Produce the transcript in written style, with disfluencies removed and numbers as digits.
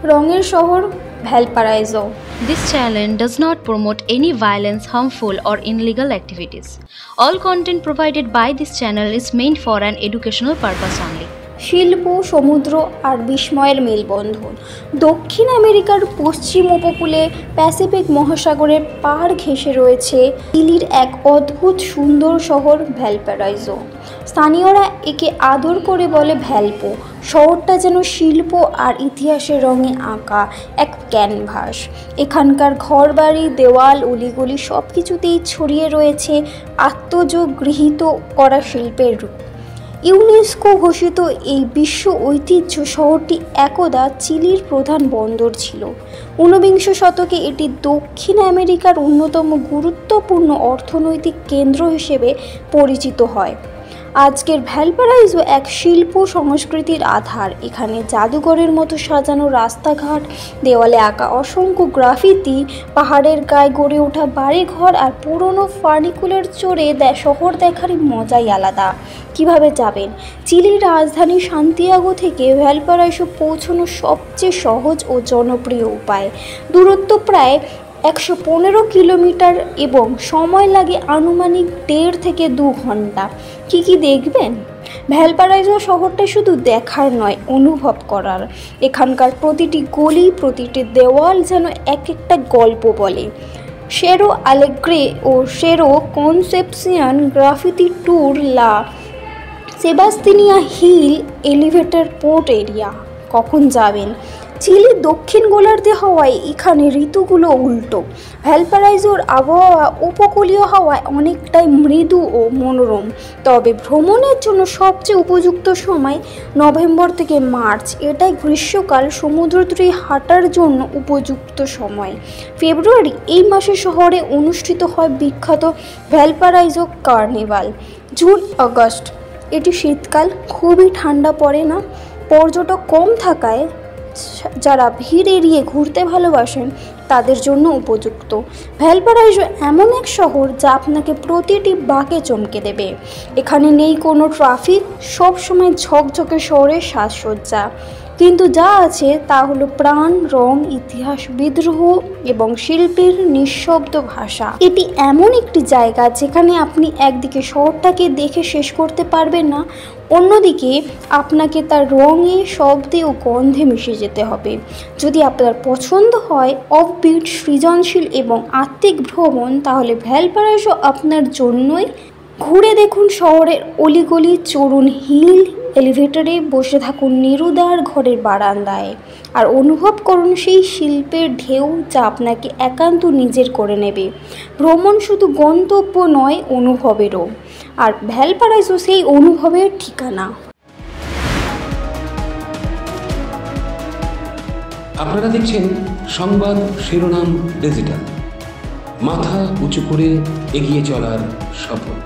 রঙের শহর ভ্যালপারাইজো। This channel does not promote any violence, harmful, or illegal activities. All content provided by this channel is meant for an educational purpose only. শিল্প, সমুদ্র আর বিস্ময়ের মেলবন্ধন। দক্ষিণ আমেরিকার পশ্চিম উপকূলে প্যাসিফিক মহাসাগরের পাড় ঘেঁষে রয়েছে চিলির এক অদ্ভুত সুন্দর শহর ভ্যালপারাইজো। স্থানীয়রা একে আদর করে বলে ভ্যালপো। শহরটা যেন শিল্প আর ইতিহাসের রঙে আঁকা এক ক্যানভাস। এখানকার ঘরবাড়ি, দেওয়াল, অলিগলি সব কিছুতেই ছড়িয়ে রয়েছে আত্মযোগ গৃহীত করা শিল্পের রূপ। ইউনেস্কো ঘোষিত এই বিশ্ব ঐতিহ্য শহরটি একদা চিলির প্রধান বন্দর ছিল। ঊনবিংশ শতকে এটি দক্ষিণ আমেরিকার অন্যতম গুরুত্বপূর্ণ অর্থনৈতিক কেন্দ্র হিসেবে পরিচিত হয়। আজকের ভ্যালপারাইজো এক শিল্প সংস্কৃতির আধার। এখানে জাদুঘরের মতো সাজানো রাস্তাঘাট, দেওয়ালে আঁকা অসংখ্য গ্রাফিতি, পাহাড়ের গায়ে গড়ে ওঠা বাড়িঘর আর পুরনো ফার্নিকুলার চড়ে শহর দেখারই মজাই আলাদা। কিভাবে যাবেন? চিলির রাজধানী সান্তিয়াগো থেকে ভ্যালপারাইজো পৌঁছানো সবচেয়ে সহজ ও জনপ্রিয় উপায়। দূরত্ব প্রায় 115 কিলোমিটার এবং সময় লাগে আনুমানিক 1.5 থেকে 2 ঘন্টা। কি দেখবেন? ভ্যালপারাইজো শহরটা শুধু দেখার নয়, অনুভব করার। এখানকার প্রতিটি গলি, প্রতিটি দেওয়াল যেন এক একটা গল্প বলে। সেরো আলেগ্রে ও সেরো কনসেপসিয়ন গ্রাফিতি ট্যুর, লা সেবাস্তিনিয়া হিল এলিভেটর পোর্ট এরিয়া। কখন যাবেন? চিলি দক্ষিণ গোলার্ধে হওয়ায় এখানে ঋতুগুলো উল্টো। ভ্যালপারাইজোর আবহাওয়া উপকূলীয় হওয়ায় অনেকটাই মৃদু ও মনোরম। তবে ভ্রমণের জন্য সবচেয়ে উপযুক্ত সময় নভেম্বর থেকে মার্চ। এটাই গ্রীষ্মকাল, সমুদ্রতীরে হাঁটার জন্য উপযুক্ত সময়। ফেব্রুয়ারি এই মাসে শহরে অনুষ্ঠিত হয় বিখ্যাত ভ্যালপারাইজো কার্নিভাল। জুন আগস্ট এটি শীতকাল, খুবই ঠান্ডা পড়ে না। পর্যটক কম থাকায় যারা ভিড় এড়িয়ে ঘুরতে ভালোবাসেন তাদের জন্য উপযুক্ত। ভ্যালপারাইজো এমন এক শহর যা আপনাকে প্রতিটি বাঁকে চমকে দেবে। এখানে নেই কোনো ট্রাফিক, সবসময় ঝকঝকে শহরের সাজসজ্জা, কিন্তু যা আছে তা হলো প্রাণ, রং, ইতিহাস, বিদ্রোহ এবং শিল্পের নিঃশব্দ ভাষা। এটি এমন একটি জায়গা যেখানে আপনি একদিকে শহরটাকে দেখে শেষ করতে পারবেন না, অন্যদিকে আপনাকে তার রঙে, শব্দে ও গন্ধে মিশে যেতে হবে। যদি আপনার পছন্দ হয় অফবিট, সৃজনশীল এবং আত্মিক ভ্রমণ, তাহলে ভ্যালপারাইজো আপনার জন্যই। ঘুরে দেখুন শহরের অলিগলি, চড়ুন হিল এলিভেটরে, বসে থাকুন নিরুদার ঘরের বারান্দায় আর অনুভব করুন সেই শিল্পের ঢেউ যা আপনাকে একান্ত নিজের করে নেবে। ভ্রমণ শুধু গন্তব্য নয়, অনুভবেরও, আর ভ্যালপারাইজো সেই অনুভবের ঠিকানা। আপনারা দেখছেন সংবাদ শিরোনাম ডিজিটাল, মাথা উঁচু করে এগিয়ে চলার শপথ।